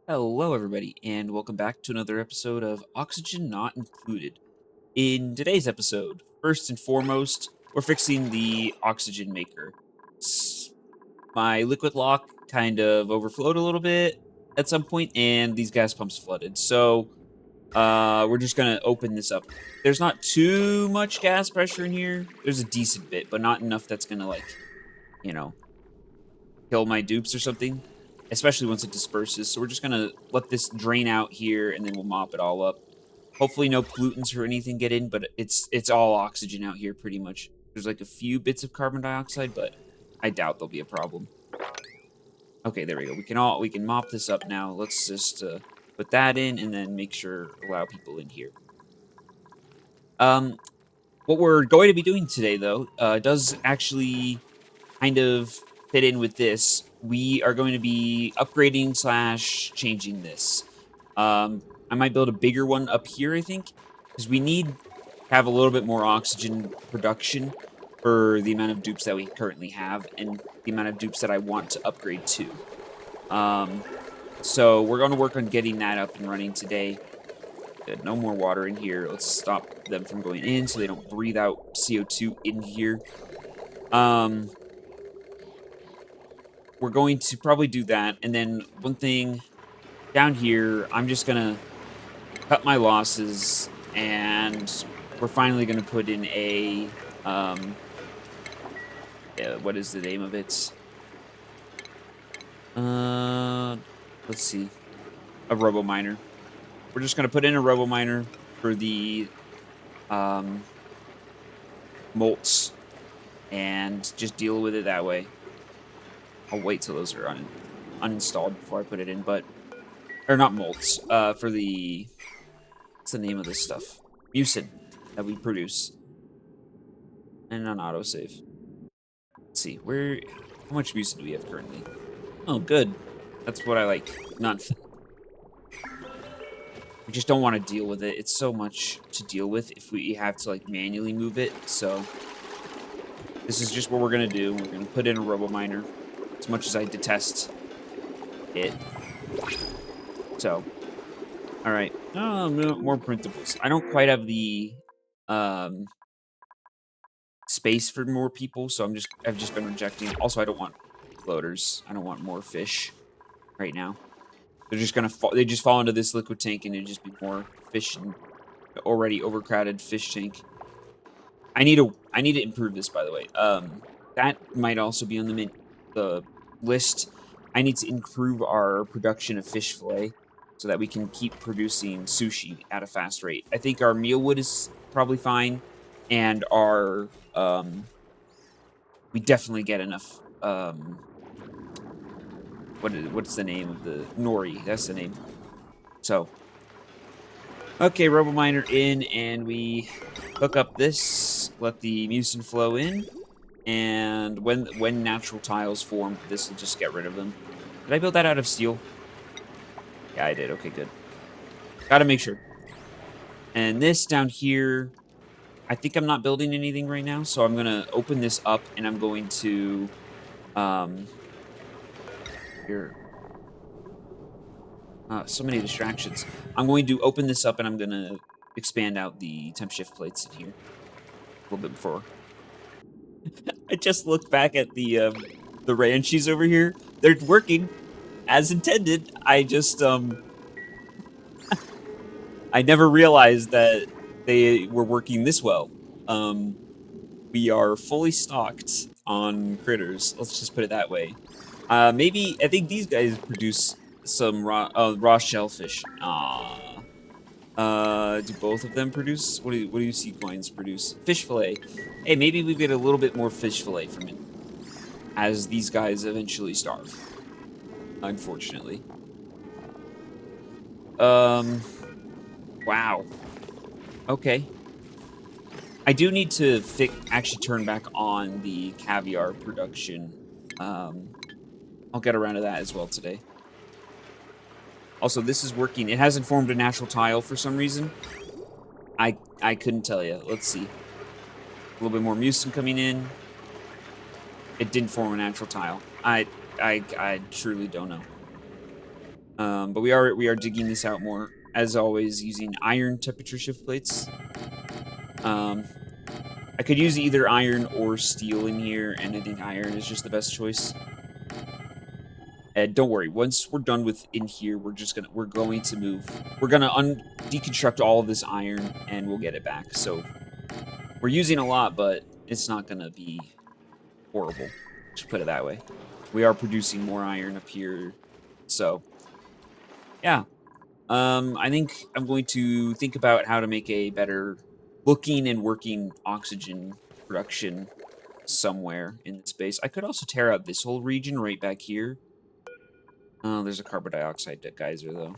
Hello, everybody, and welcome back to another episode of Oxygen Not Included. In today's episode, first and foremost, we're fixing the oxygen maker. S- My liquid lock kind of overflowed a little bit at some point, and these gas pumps flooded. So, we're just gonna open this up. There's not too much gas pressure in here. There's a decent bit, but not enough that's gonna you know, kill my dupes or something, especially once it disperses. So we're just gonna let this drain out here, and then we'll mop it all up. Hopefully, no pollutants or anything get in, but it's all oxygen out here pretty much. There's like a few bits of carbon dioxide, but I doubt there'll be a problem. Okay, there we go. We can mop this up now. Let's just put that in, and then make sure allow people in here. Um, what we're going to be doing today, though, does actually kind of fit in with this. We are going to be upgrading slash changing this. I might build a bigger one up here, I think, because we need to have a little bit more oxygen production for the amount of dupes that we currently have and the amount of dupes that I want to upgrade to. Um, so we're going to work on getting that up and running today. Good, no more water in here. Let's stop them from going in so they don't breathe out CO2 in here. Um, we're going to probably do that. And then one thing down here, I'm just going to cut my losses, and we're finally going to put in what is the name of it? Uh, let's see. A robo miner. We're just going to put in a robo miner for the um, molts and just deal with it that way. I'll wait till those are uninstalled before I put it in, or not molts, for what's the name of this stuff? Mucin that we produce. And on autosave. Let's see, how much mucin do we have currently? Oh, good. That's what I like. None. We just don't want to deal with it. It's so much to deal with if we have to, like, manually move it. So, this is just what we're going to do. We're going to put in a robo miner, as much as I detest it. So, all right. More printables. I don't quite have the um, space for more people, so I've just been rejecting. Also, I don't want floaters. I don't want more fish right now. They're just gonna fall. They just fall into this liquid tank, and it'd just be more fish and already overcrowded fish tank. I need to improve this, by the way. That might also be on the list. I need to improve our production of fish fillet so that we can keep producing sushi at a fast rate. I think our mealwood is probably fine, and our we definitely get enough. What's the name of the nori? That's the name. So okay, RoboMiner in, and we hook up this. Let the mucin flow in. And when natural tiles form, this will just get rid of them. Did I build that out of steel? Yeah, I did. Okay, good. Gotta make sure. And this down here, I think I'm not building anything right now, so I'm gonna open this up, and I'm going to um here. So many distractions. I'm going to open this up, and I'm gonna expand out the temp shift plates in here a little bit before. I just looked back at the ranchies over here. They're working as intended. I never realized that they were working this well. Um, we are fully stocked on critters. Let's just put it that way. Maybe I think these guys produce some raw shellfish. Ah. Do both of them produce? What do sea coins produce? Fish fillet. Hey, maybe we get a little bit more fish fillet from it as these guys eventually starve. Unfortunately. Um. Wow. Okay. I do need to actually turn back on the caviar production. Um, I'll get around to that as well today. Also, this is working. It hasn't formed a natural tile for some reason. I couldn't tell you. Let's see. A little bit more mucin coming in. It didn't form a natural tile. I truly don't know. But we are digging this out more, as always, using iron temperature shift plates. I could use either iron or steel in here, and I think iron is just the best choice. And don't worry, once we're done with in here, we're going to move. We're gonna deconstruct all of this iron, and we'll get it back. So we're using a lot, but it's not gonna be horrible. Just put it that way. We are producing more iron up here, so yeah. I think I'm going to think about how to make a better looking and working oxygen production somewhere in the space. I could also tear out this whole region right back here. Oh, there's a carbon dioxide geyser though.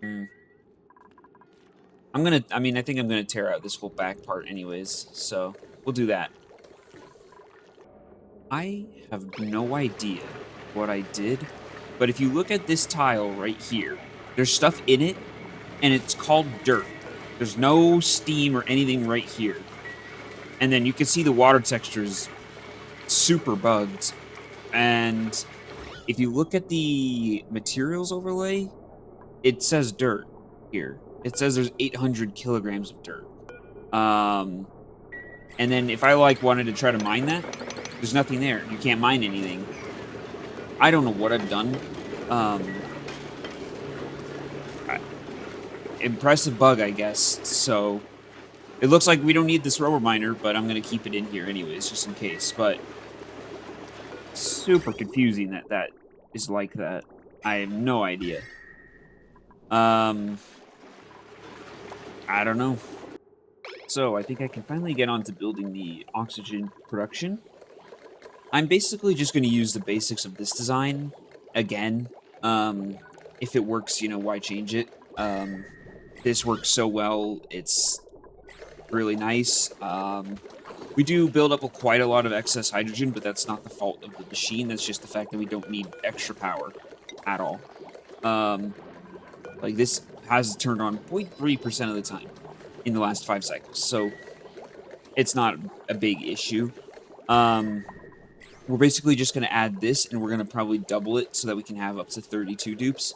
Hmm. I think I'm gonna tear out this whole back part anyways, so we'll do that. I have no idea what I did, but if you look at this tile right here, there's stuff in it, and it's called dirt. There's no steam or anything right here. And then you can see the water texture is super bugged. And if you look at the materials overlay, it says dirt here. It says there's 800 kilograms of dirt. And then if I wanted to try to mine that, there's nothing there. You can't mine anything. I don't know what I've done. Impressive bug, I guess. So it looks like we don't need this rubber miner, but I'm gonna keep it in here anyways, just in case. But super confusing that is like that. I have no idea. I don't know. So I think I can finally get on to building the oxygen production. I'm basically just going to use the basics of this design again. If it works, why change it? This works so well. It's really nice. We do build up quite a lot of excess hydrogen, but that's not the fault of the machine. That's just the fact that we don't need extra power at all. Like this has turned on 0.3% of the time in the last 5 cycles, so it's not a big issue. We're basically just going to add this, and we're going to probably double it so that we can have up to 32 dupes.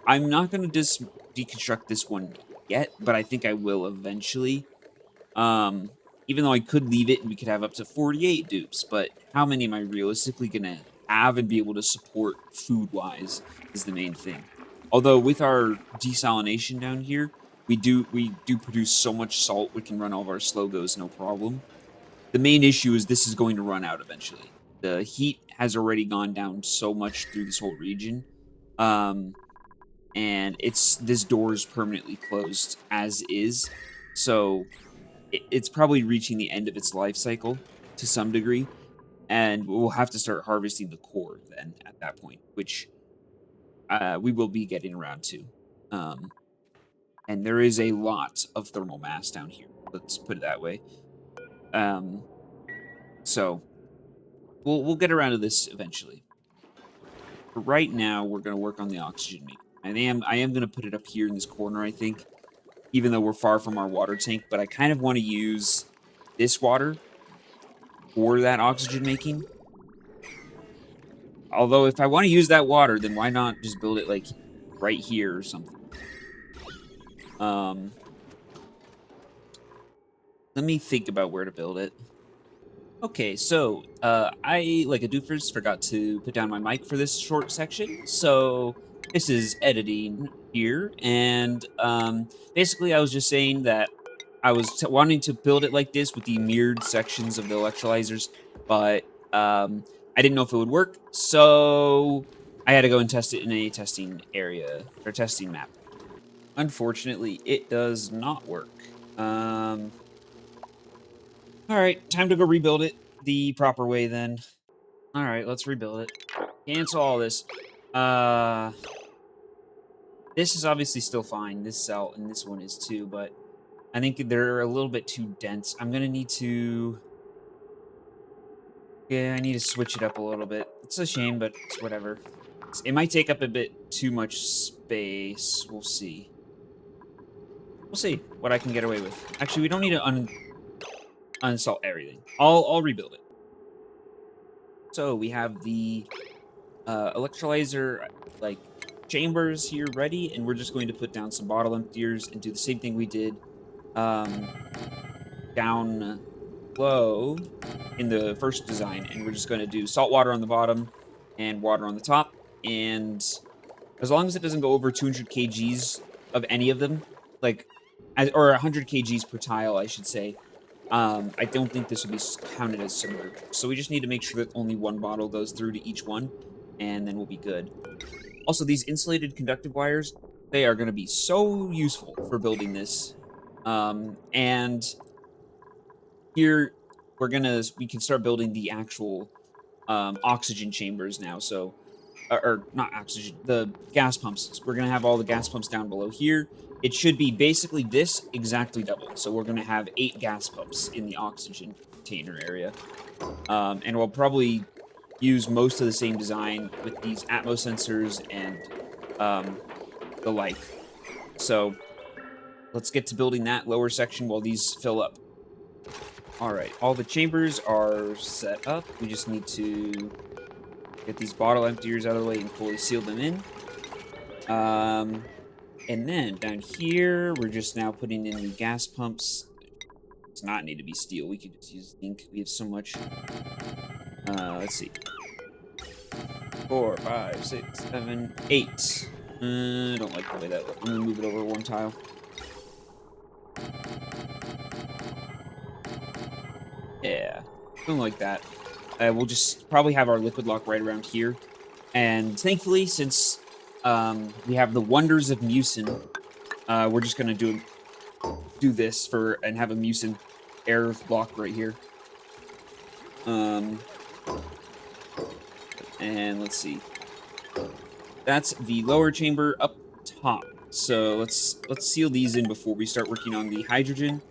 I'm not going to deconstruct this one yet, but I think I will eventually. Even though I could leave it and we could have up to 48 dupes, but how many am I realistically going to have and be able to support food-wise is the main thing. Although with our desalination down here, we do produce so much salt we can run all of our slow goes no problem. The main issue is this is going to run out eventually. The heat has already gone down so much through this whole region. And this door is permanently closed as is. So it's probably reaching the end of its life cycle to some degree. And we'll have to start harvesting the core then at that point, which we will be getting around to. And there is a lot of thermal mass down here. Let's put it that way. So we'll get around to this eventually. But right now, we're going to work on the oxygen maker. I am going to put it up here in this corner, I think, even though we're far from our water tank. But I kind of want to use this water for that oxygen making. Although, if I want to use that water, then why not just build it, like, right here or something? Let me think about where to build it. Okay, so I, like a doofus, forgot to put down my mic for this short section. So this is editing here, and basically I was just saying that I was wanting to build it like this with the mirrored sections of the electrolyzers, but I didn't know if it would work, so I had to go and test it in a testing area or testing map. Unfortunately, it does not work. All right, time to go rebuild it the proper way then. All right, let's rebuild it. Cancel all this. This is obviously still fine. This cell and this one is too, but I think they're a little bit too dense. I'm gonna need to... Yeah, I need to switch it up a little bit. It's a shame, but it's whatever. It might take up a bit too much space. We'll see. We'll see what I can get away with. Actually, we don't need to uninstall everything. I'll rebuild it. So we have the electrolyzer, like, chambers here ready, and we're just going to put down some bottle emptiers and do the same thing we did down low in the first design. And we're just going to do salt water on the bottom and water on the top. And as long as it doesn't go over 200 kgs of any of them, like, or 100 kgs per tile, I should say, I don't think this will be counted as submerged. So we just need to make sure that only one bottle goes through to each one, and then we'll be good. Also, these insulated conductive wires, they are going to be so useful for building this. And here, we can start building the actual oxygen chambers now. So, or not oxygen, the gas pumps. We're going to have all the gas pumps down below here. It should be basically this exactly double. So we're going to have 8 gas pumps in the oxygen container area. And we'll probably use most of the same design with these Atmos sensors and the like. So let's get to building that lower section while these fill up. All right, all the chambers are set up. We just need to get these bottle emptiers out of the way and fully seal them in. And then down here, we're just now putting in the gas pumps. Does not need to be steel. We could just use zinc. We have so much. Let's see. 4, 5, 6, 7, 8. I don't like the way that looks. I'm gonna move it over one tile. Yeah, something like that. We'll just probably have our liquid lock right around here. And thankfully, since we have the wonders of mucin, we're just gonna do this and have a mucin air block right here. And let's see. That's the lower chamber up top. So let's seal these in before we start working on the hydrogen.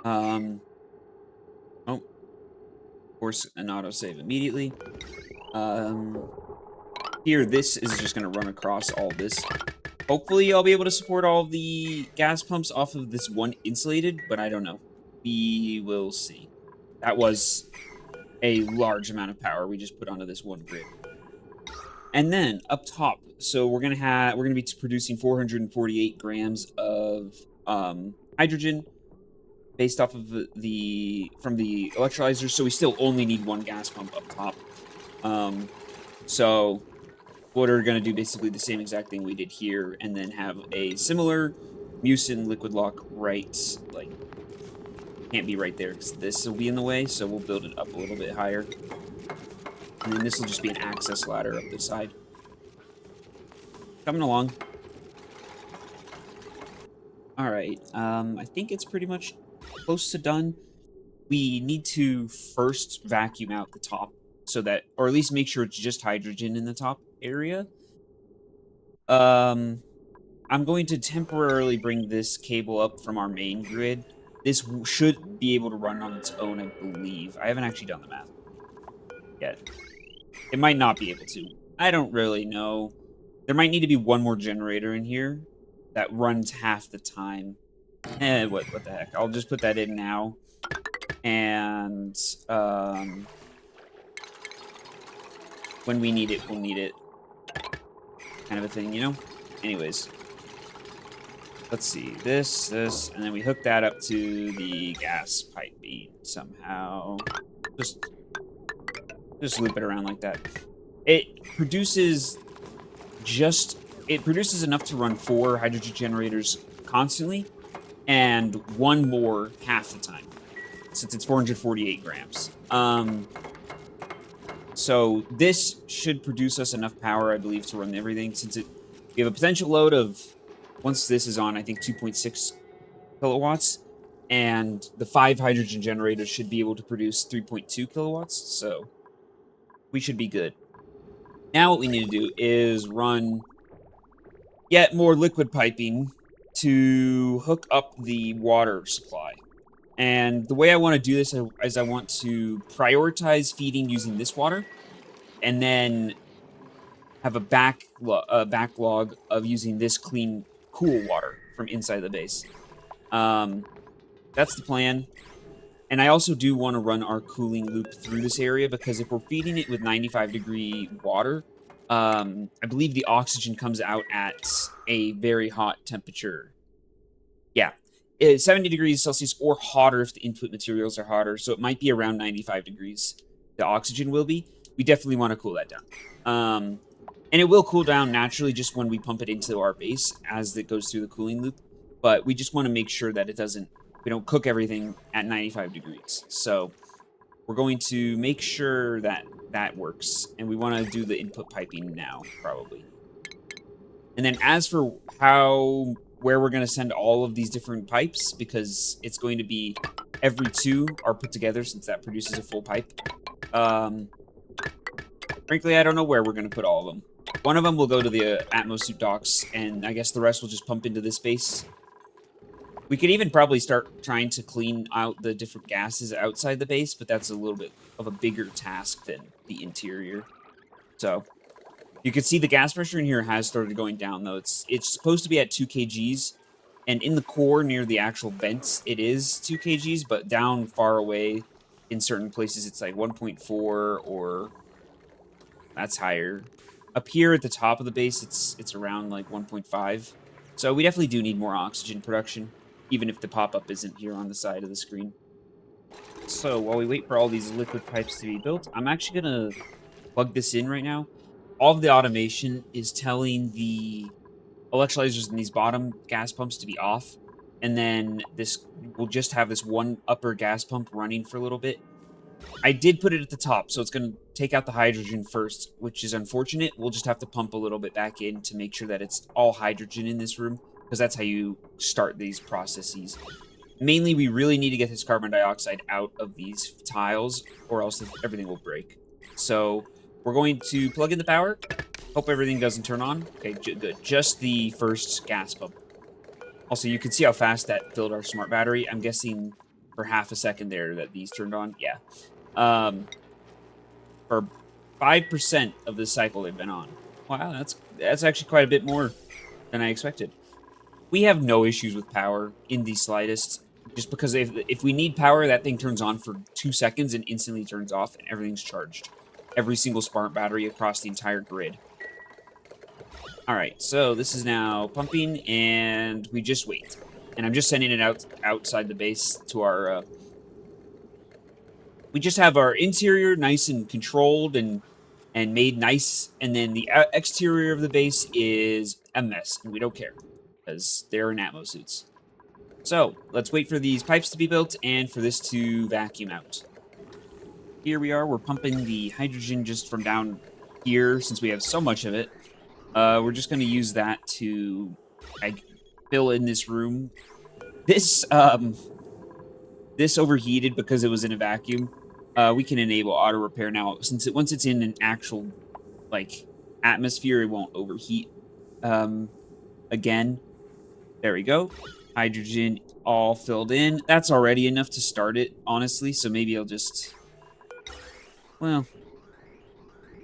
Oh, of course, an autosave immediately. Here, this is just going to run across all this. Hopefully, I'll be able to support all of the gas pumps off of this one insulated, but I don't know. We will see. That was a large amount of power we just put onto this one grid. And then up top, so we're gonna be producing 448 grams of hydrogen based off of from the electrolyzers. So we still only need one gas pump up top. So we're gonna do basically the same exact thing we did here, and then have a similar mucin liquid lock can't be right there because this will be in the way. So we'll build it up a little bit higher. And then this will just be an access ladder up the side. Coming along. All right. I think it's pretty much close to done. We need to first vacuum out the top so that, or at least make sure it's just hydrogen in the top area. I'm going to temporarily bring this cable up from our main grid. This should be able to run on its own, I believe. I haven't actually done the math yet. It might not be able to. I don't really know. There might need to be one more generator in here that runs half the time. What the heck? I'll just put that in now. And when we need it, we'll need it. Kind of a thing, you know? Anyways. Let's see. This, and then we hook that up to the gas pipe beam somehow. Just loop it around like that. It produces enough to run 4 hydrogen generators constantly, and 1 more half the time, since it's 448 grams. So this should produce us enough power, I believe, to run everything, since we have a potential load of, once this is on, I think 2.6 kilowatts, and the 5 hydrogen generators should be able to produce 3.2 kilowatts, so we should be good. Now what we need to do is run yet more liquid piping to hook up the water supply. And the way I want to do this is I want to prioritize feeding using this water, and then have a backlog of using this clean, cool water from inside the base. That's the plan. And I also do want to run our cooling loop through this area, because if we're feeding it with 95-degree water, I believe the oxygen comes out at a very hot temperature. Yeah. 70 degrees Celsius or hotter if the input materials are hotter. So it might be around 95 degrees. The oxygen will be. We definitely want to cool that down. And it will cool down naturally just when we pump it into our base as it goes through the cooling loop. But we just want to make sure that we don't cook everything at 95 degrees. So we're going to make sure that that works. And we want to do the input piping now, probably. And then as for where we're going to send all of these different pipes, because it's going to be every two are put together since that produces a full pipe. Frankly, I don't know where we're going to put all of them. One of them will go to the Atmosuit docks, and I guess the rest will just pump into this base. We could even probably start trying to clean out the different gases outside the base, but that's a little bit of a bigger task than the interior. So you can see the gas pressure in here has started going down, though. It's supposed to be at 2 kgs, and in the core near the actual vents, it is 2 kgs, but down far away in certain places, it's like 1.4 or that's higher. Up here at the top of the base, it's around like 1.5. So we definitely do need more oxygen production, even if the pop-up isn't here on the side of the screen. So while we wait for all these liquid pipes to be built, I'm actually going to plug this in right now. All of the automation is telling the electrolyzers in these bottom gas pumps to be off. And then we'll just have this one upper gas pump running for a little bit. I did put it at the top, so it's going to take out the hydrogen first, which is unfortunate. We'll just have to pump a little bit back in to make sure that it's all hydrogen in this room, because that's how you start these processes. Mainly, we really need to get this carbon dioxide out of these tiles, or else everything will break. So we're going to plug in the power. Hope everything doesn't turn on. Okay, good. Just the first gas pump. Also, you can see how fast that filled our smart battery. I'm guessing for half a second there that these turned on. Yeah. For 5% of the cycle they've been on. Wow, that's actually quite a bit more than I expected. We have no issues with power in the slightest, just because if we need power, that thing turns on for 2 seconds and instantly turns off, and everything's charged. Every single smart battery across the entire grid. All right, so this is now pumping, and we just wait. And I'm just sending it outside the base to our... we just have our interior nice and controlled and made nice, and then the exterior of the base is a mess, and we don't care, because they're in Atmosuits. So, let's wait for these pipes to be built, and for this to vacuum out. Here we are, we're pumping the hydrogen just from down here, since we have so much of it. We're just going to use that to fill in this room. This overheated because it was in a vacuum. We can enable auto repair now, since once it's in an actual atmosphere, it won't overheat again. There we go. Hydrogen all filled in. That's already enough to start it, honestly. So maybe I'll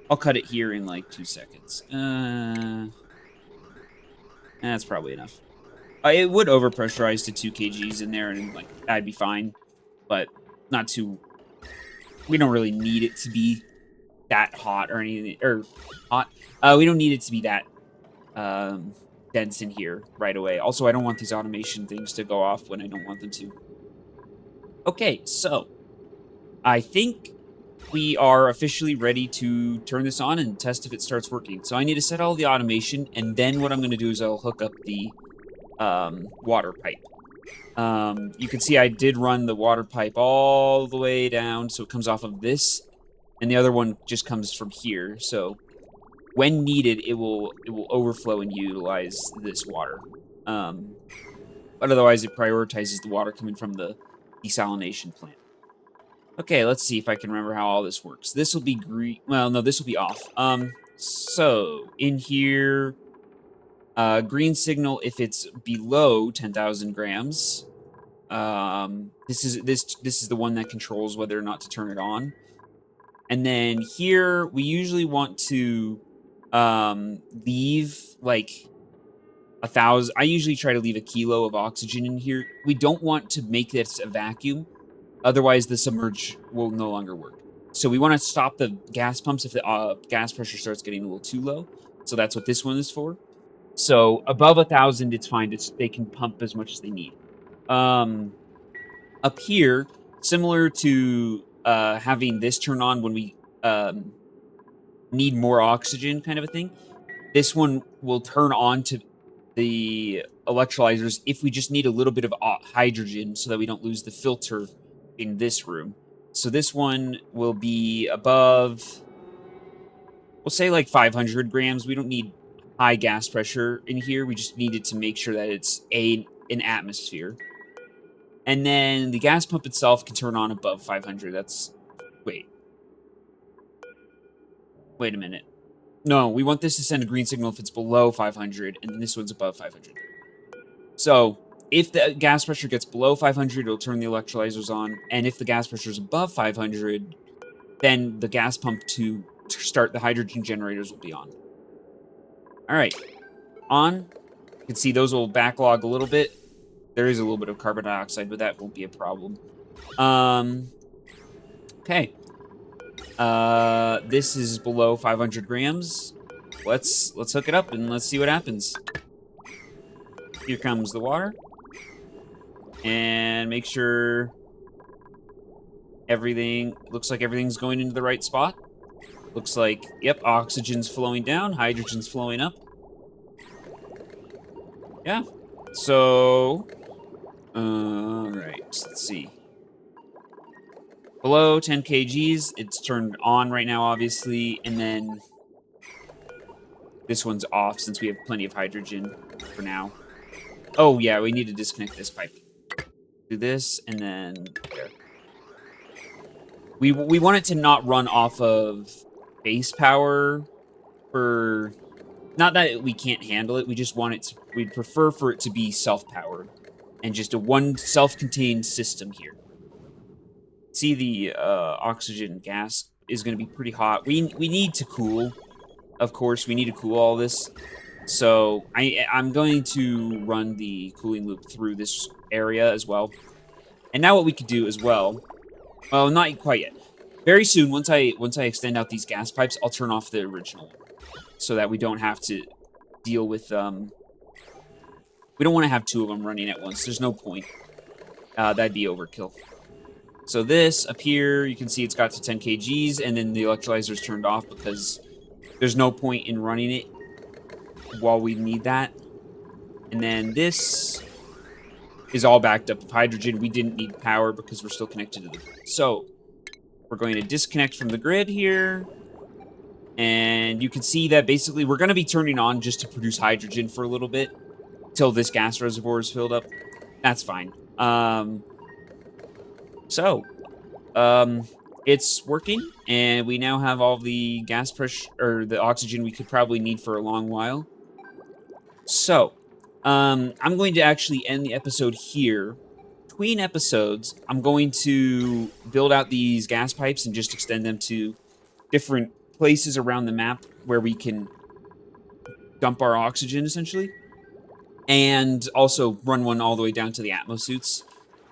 I'll cut it here in like 2 seconds. That's probably enough. It would overpressurize to 2 kgs in there, and I'd be fine, but not too. We don't really need it to be that hot or anything, or hot. We don't need it to be that dense in here right away. Also, I don't want these automation things to go off when I don't want them to. Okay, so I think we are officially ready to turn this on and test if it starts working. So I need to set all the automation, and then what I'm going to do is I'll hook up the water pipe. You can see I did run the water pipe all the way down, so it comes off of this, and the other one just comes from here. So when needed, it will overflow and utilize this water. But otherwise, it prioritizes the water coming from the desalination plant. Okay, let's see if I can remember how all this works. This will be green. Well, no, this will be off. So in here, green signal if it's below 10,000 grams. This is the one that controls whether or not to turn it on. And then here we usually want to leave like 1,000. I usually try to leave a kilo of oxygen in here. We don't want to make this a vacuum, otherwise the submerge will no longer work. So we want to stop the gas pumps if the gas pressure starts getting a little too low. So that's what this one is for. So above 1,000, it's fine. They can pump as much as they need. Um, Up here, similar to having this turn on when we need more oxygen, kind of a thing. This one will turn on to the electrolyzers if we just need a little bit of hydrogen so that we don't lose the filter in this room. So this one will be above, we'll say like 500 grams. We don't need high gas pressure in here. We just need it to make sure that it's an atmosphere. And then the gas pump itself can turn on above 500. That's, wait a minute. No, we want this to send a green signal if it's below 500, and then this one's above 500. So if the gas pressure gets below 500, it'll turn the electrolyzers on. And if the gas pressure is above 500, then the gas pump to start the hydrogen generators will be on. All right, on. You can see those will backlog a little bit. There is a little bit of carbon dioxide, but that won't be a problem. Okay. This is below 500 grams. Let's hook it up and let's see what happens. Here comes the water. And make sure everything looks like everything's going into the right spot. Looks like, yep, oxygen's flowing down, hydrogen's flowing up. Yeah. So, right, let's see. Below 10 kgs, it's turned on right now, obviously, and then this one's off since we have plenty of hydrogen for now. Oh, yeah, we need to disconnect this pipe. Do this, and then there. We want it to not run off of base power for... Not that we can't handle it, we just want it to... We'd prefer for it to be self-powered. And just a one self-contained system here. See, the oxygen gas is going to be pretty hot. We need to cool. Of course, we need to cool all this. So I'm going to run the cooling loop through this area as well. And now what we could do as well... Well, not quite yet. Very soon, once I extend out these gas pipes, I'll turn off the original one. So that we don't have to deal with... We don't want to have two of them running at once. There's no point. That'd be overkill. So this, up here, you can see it's got to 10 kgs, and then the electrolyzer's turned off because there's no point in running it while we need that. And then this is all backed up with hydrogen. We didn't need power because we're still connected to the grid. So we're going to disconnect from the grid here. And you can see that basically we're going to be turning on just to produce hydrogen for a little bit till this gas reservoir is filled up. That's fine. It's working, and we now have all the gas pressure, or the oxygen we could probably need for a long while. So, I'm going to actually end the episode here. Between episodes, I'm going to build out these gas pipes and just extend them to different places around the map where we can dump our oxygen, essentially. And also run one all the way down to the Atmo suits.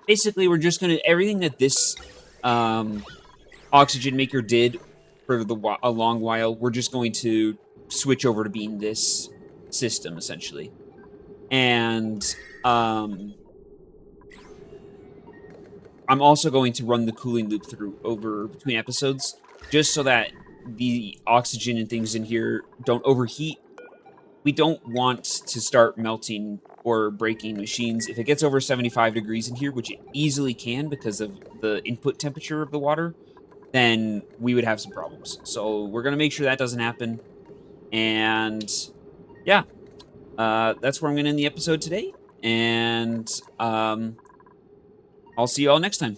Basically, we're just going to... Everything that this oxygen maker did for a long while, we're just going to switch over to being this system, essentially. And I'm also going to run the cooling loop over between episodes, just so that the oxygen and things in here don't overheat. We don't want to start melting or breaking machines. If it gets over 75 degrees in here, which it easily can because of the input temperature of the water, then we would have some problems. So we're going to make sure that doesn't happen. And yeah, that's where I'm going to end the episode today. And I'll see you all next time.